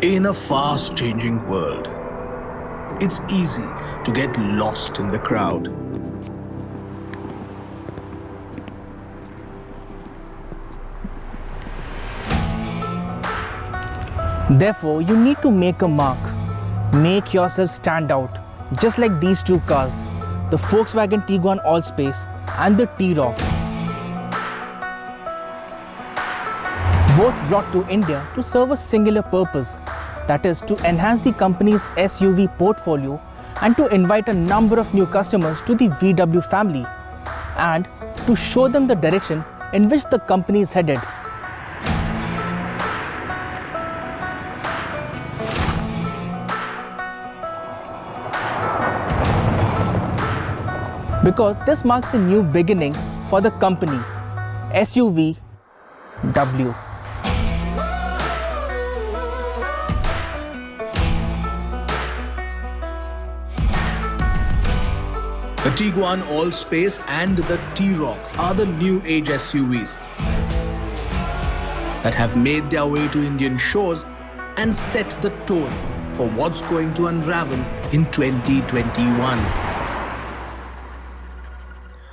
In a fast changing world, it's easy to get lost in the crowd. Therefore, you need to make a mark. Make yourself stand out, just like these two cars, the Volkswagen Tiguan Allspace and the T-Roc. Both brought to India to serve a singular purpose, that is to enhance the company's SUV portfolio and to invite a number of new customers to the VW family and to show them the direction in which the company is headed. Because this marks a new beginning for the company, SUV W. The Tiguan Allspace and the T-Roc are the new age SUVs that have made their way to Indian shores and set the tone for what's going to unravel in 2021.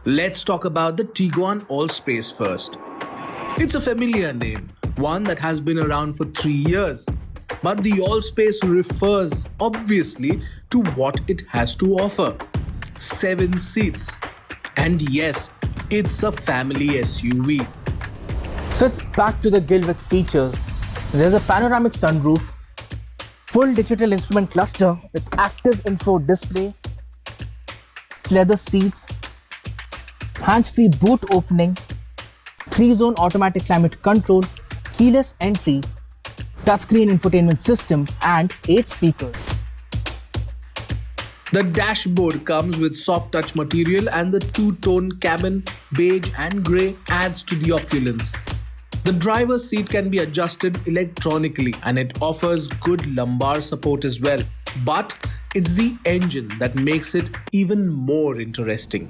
Let's talk about the Tiguan Allspace first. It's a familiar name, one that has been around for 3 years. But the Allspace refers, obviously, to what it has to offer. 7 seats. And yes, it's a family SUV. So it's packed to the gill with features. There's a panoramic sunroof, full digital instrument cluster with active info display, leather seats, hands-free boot opening, 3-zone automatic climate control, keyless entry, touchscreen infotainment system, and 8 speakers. The dashboard comes with soft touch material and the two-tone cabin, beige and grey, adds to the opulence. The driver's seat can be adjusted electronically and it offers good lumbar support as well. But it's the engine that makes it even more interesting.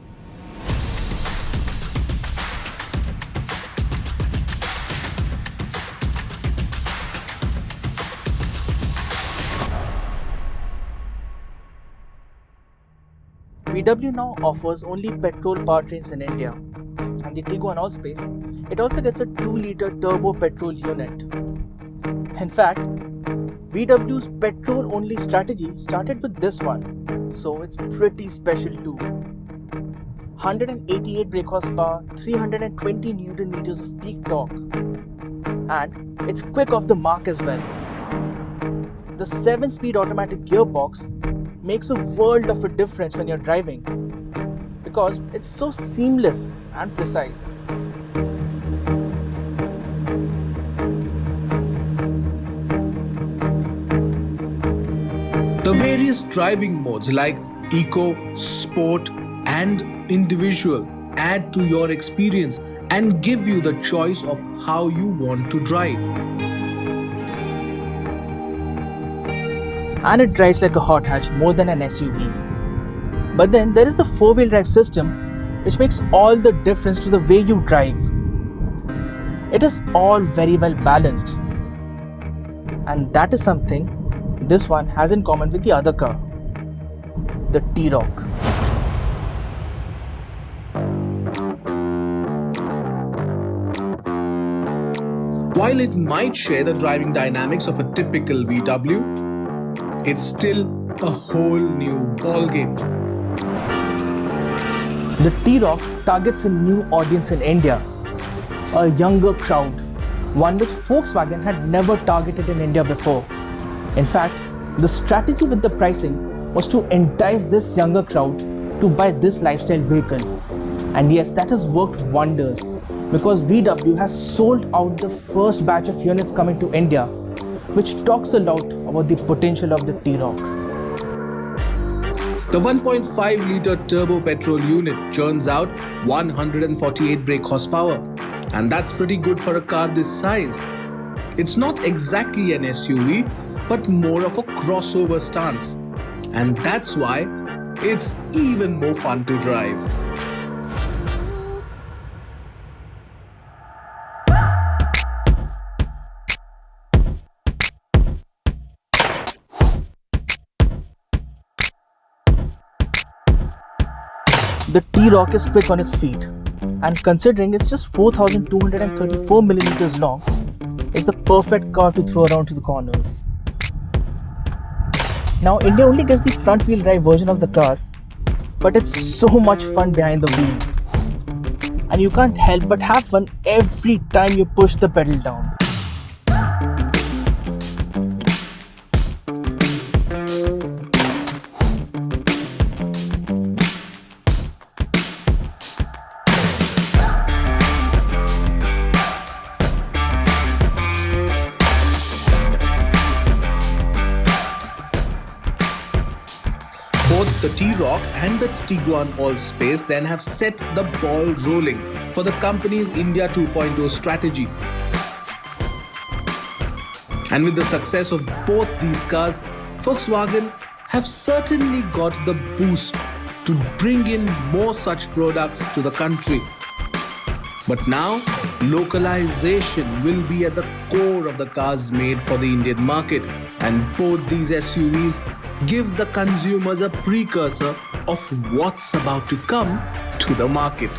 VW now offers only petrol powertrains in India, and the Tiguan Allspace, it also gets a 2-liter turbo petrol unit. In fact, VW's petrol-only strategy started with this one, so it's pretty special too. 188 brake horsepower, 320 Newton meters of peak torque, and it's quick off the mark as well. The 7-speed automatic gearbox makes a world of a difference when you're driving because it's so seamless and precise. The various driving modes like Eco, Sport and Individual add to your experience and give you the choice of how you want to drive. And it drives like a hot hatch more than an SUV. But then there is the 4-wheel drive system which makes all the difference to the way you drive. It is all very well balanced. And that is something this one has in common with the other car, the T-Roc. While it might share the driving dynamics of a typical VW, it's still a whole new ballgame. The T-Roc targets a new audience in India, a younger crowd, one which Volkswagen had never targeted in India before. In fact, the strategy with the pricing was to entice this younger crowd to buy this lifestyle vehicle. And yes, that has worked wonders because VW has sold out the first batch of units coming to India, which talks a lot about the potential of the T-Roc. The 1.5-litre turbo petrol unit churns out 148 brake horsepower, and that's pretty good for a car this size. It's not exactly an SUV, but more of a crossover stance, and that's why it's even more fun to drive. The T-Roc is quick on its feet, and considering it's just 4,234 millimeters long, it's the perfect car to throw around to the corners. Now, India only gets the front-wheel drive version of the car, but it's so much fun behind the wheel. And you can't help but have fun every time you push the pedal down. Both the T-Roc and the Tiguan Allspace then have set the ball rolling for the company's India 2.0 strategy. And with the success of both these cars, Volkswagen have certainly got the boost to bring in more such products to the country. But now, localization will be at the core of the cars made for the Indian market, and both these SUVs give the consumers a precursor of what's about to come to the market.